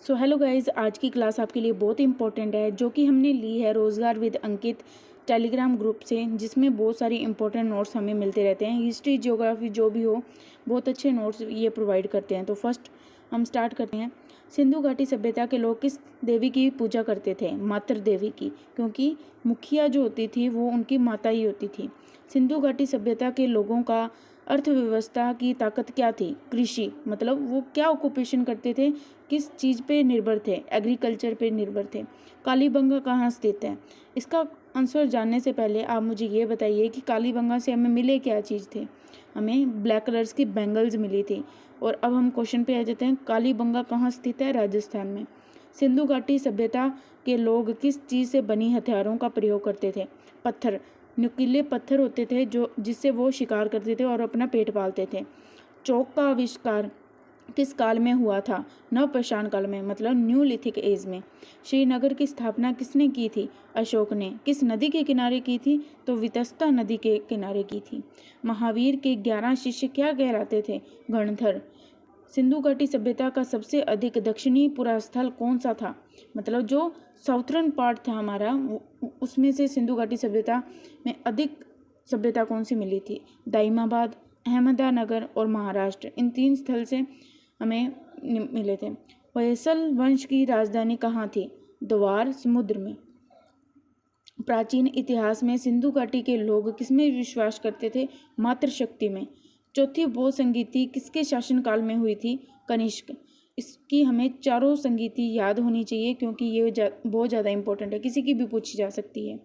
So hello guys, आज की class आपके लिए बहुत इंपॉर्टेंट है जो कि हमने ली है रोज़गार विद अंकित टेलीग्राम ग्रुप से, जिसमें बहुत सारी इंपॉर्टेंट नोट्स हमें मिलते रहते हैं। हिस्ट्री, ज्योग्राफी जो भी हो, बहुत अच्छे नोट्स ये प्रोवाइड करते हैं। तो फर्स्ट हम स्टार्ट करते हैं। सिंधु घाटी सभ्यता के लोग किस देवी की पूजा करते थे? मातृ देवी की, क्योंकि मुखिया जो होती थी वो उनकी माता ही होती थी। सिंधु घाटी सभ्यता के लोगों का अर्थव्यवस्था की ताकत क्या थी? कृषि, मतलब वो क्या ऑक्यूपेशन करते थे, किस चीज़ पे निर्भर थे? एग्रीकल्चर पे निर्भर थे। कालीबंगा कहाँ स्थित है? इसका आंसर जानने से पहले आप मुझे ये बताइए कि कालीबंगा से हमें मिले क्या चीज़ थे? हमें ब्लैक कलर्स की बैंगल्स मिली थी। और अब हम क्वेश्चन पे आ जाते हैं। कालीबंगा कहाँ स्थित है? राजस्थान में। सिंधु घाटी सभ्यता के लोग किस चीज़ से बनी हथियारों का प्रयोग करते थे? पत्थर, नुकीले पत्थर होते थे जो जिससे वो शिकार करते थे और अपना पेट पालते थे। चौक का आविष्कार किस काल में हुआ था? नवपाषाण काल में, मतलब न्यूलिथिक एज में। श्रीनगर की स्थापना किसने की थी? अशोक ने। किस नदी के किनारे की थी? तो वितस्ता नदी के किनारे की थी। महावीर के 11 शिष्य क्या कहलाते थे? गणधर। सिंधु घाटी सभ्यता का सबसे अधिक दक्षिणी पुरास्थल कौन सा था? मतलब जो साउथर्न पार्ट था हमारा, उसमें से सिंधु घाटी सभ्यता में अधिक सभ्यता कौन सी मिली थी? दाइमाबाद, अहमदानगर और महाराष्ट्र। इन 3 स्थल से हमें मिले थे। होयसल वंश की राजधानी कहाँ थी? द्वार समुद्र में। प्राचीन इतिहास में सिंधु घाटी के लोग किसमें विश्वास करते थे? मातृशक्ति में। चौथी बौद्ध संगीति किसके शासनकाल में हुई थी? कनिष्क। इसकी हमें चारों संगीति याद होनी चाहिए क्योंकि ये बहुत ज़्यादा इंपॉर्टेंट है, किसी की भी पूछी जा सकती है।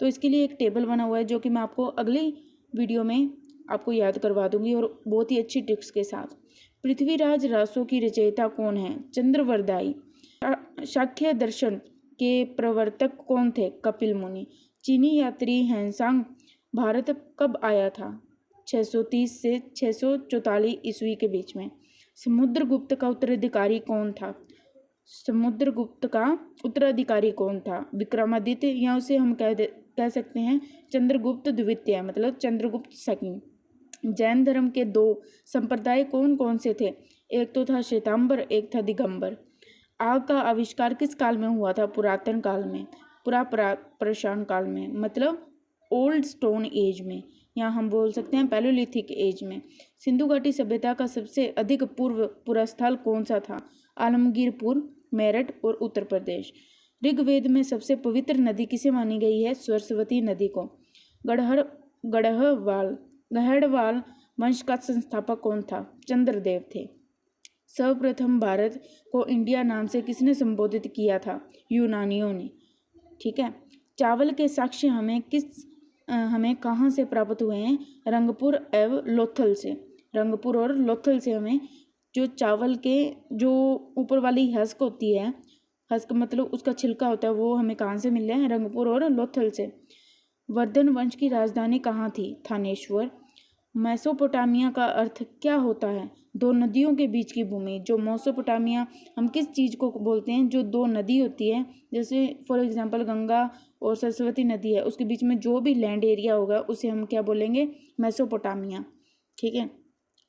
तो इसके लिए एक टेबल बना हुआ है जो कि मैं आपको अगली वीडियो में आपको याद करवा दूंगी और बहुत ही अच्छी ट्रिक्स के साथ। पृथ्वीराज रासो की रचयिता कौन है? चंद्रवरदाई। शाक्य दर्शन के प्रवर्तक कौन थे? कपिल मुनि। चीनी यात्री हैंसांग भारत कब आया था? 630 से 644 ईस्वी के बीच में। समुद्रगुप्त का उत्तराधिकारी कौन था? समुद्रगुप्त का उत्तराधिकारी कौन था? विक्रमादित्य, या उसे हम कह सकते हैं चंद्रगुप्त द्वितीय, मतलब चंद्रगुप्त सेकंड। जैन धर्म के 2 संप्रदाय कौन कौन से थे? एक तो था श्वेतांबर, एक था दिगंबर। आग का आविष्कार किस काल में हुआ था? पुरातन काल में, पुरापाषाण काल में, मतलब ओल्ड स्टोन एज में, या हम बोल सकते हैं पैलोलिथिक एज में। सिंधु घाटी सभ्यता का सबसे अधिक पूर्व पुरास्थल कौन सा था? आलमगीरपुर, मेरठ और उत्तर प्रदेश। ऋग्वेद में सबसे पवित्र नदी किसे मानी गई है? सरस्वती नदी को। गढ़वाल वंश का संस्थापक कौन था? चंद्रदेव थे। सर्वप्रथम भारत को इंडिया नाम से किसने संबोधित किया था? यूनानियों ने। ठीक है। चावल के साक्ष्य हमें कहाँ से प्राप्त हुए हैं? रंगपुर एवं लोथल से। रंगपुर और लोथल से हमें जो चावल के जो ऊपर वाली हस्क होती है, हस्क मतलब उसका छिलका होता है, वो हमें कहाँ से मिल रहे हैं? रंगपुर और लोथल से। वर्धन वंश की राजधानी कहाँ थी? थानेश्वर। मेसोपोटामिया का अर्थ क्या होता है? 2 नदियों के बीच की भूमि। जो मेसोपोटामिया हम किस चीज़ को बोलते हैं? जो 2 नदी होती है, जैसे फॉर एग्जांपल गंगा और सरस्वती नदी है, उसके बीच में जो भी लैंड एरिया होगा उसे हम क्या बोलेंगे? मेसोपोटामिया। ठीक है।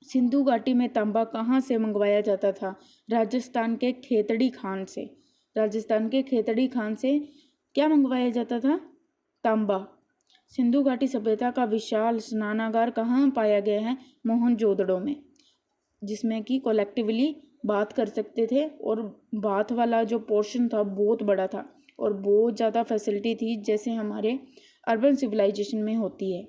सिंधु घाटी में तांबा कहाँ से मंगवाया जाता था? राजस्थान के खेतड़ी खान से। राजस्थान के खेतड़ी खान से क्या मंगवाया जाता था? तांबा। सिंधु घाटी सभ्यता का विशाल स्नानागार कहाँ पाया गया है? मोहनजोदड़ो में, जिसमें कि कलेक्टिवली बात कर सकते थे और बात वाला जो पोर्शन था बहुत बड़ा था और बहुत ज़्यादा फैसिलिटी थी, जैसे हमारे अर्बन सिविलाइजेशन में होती है।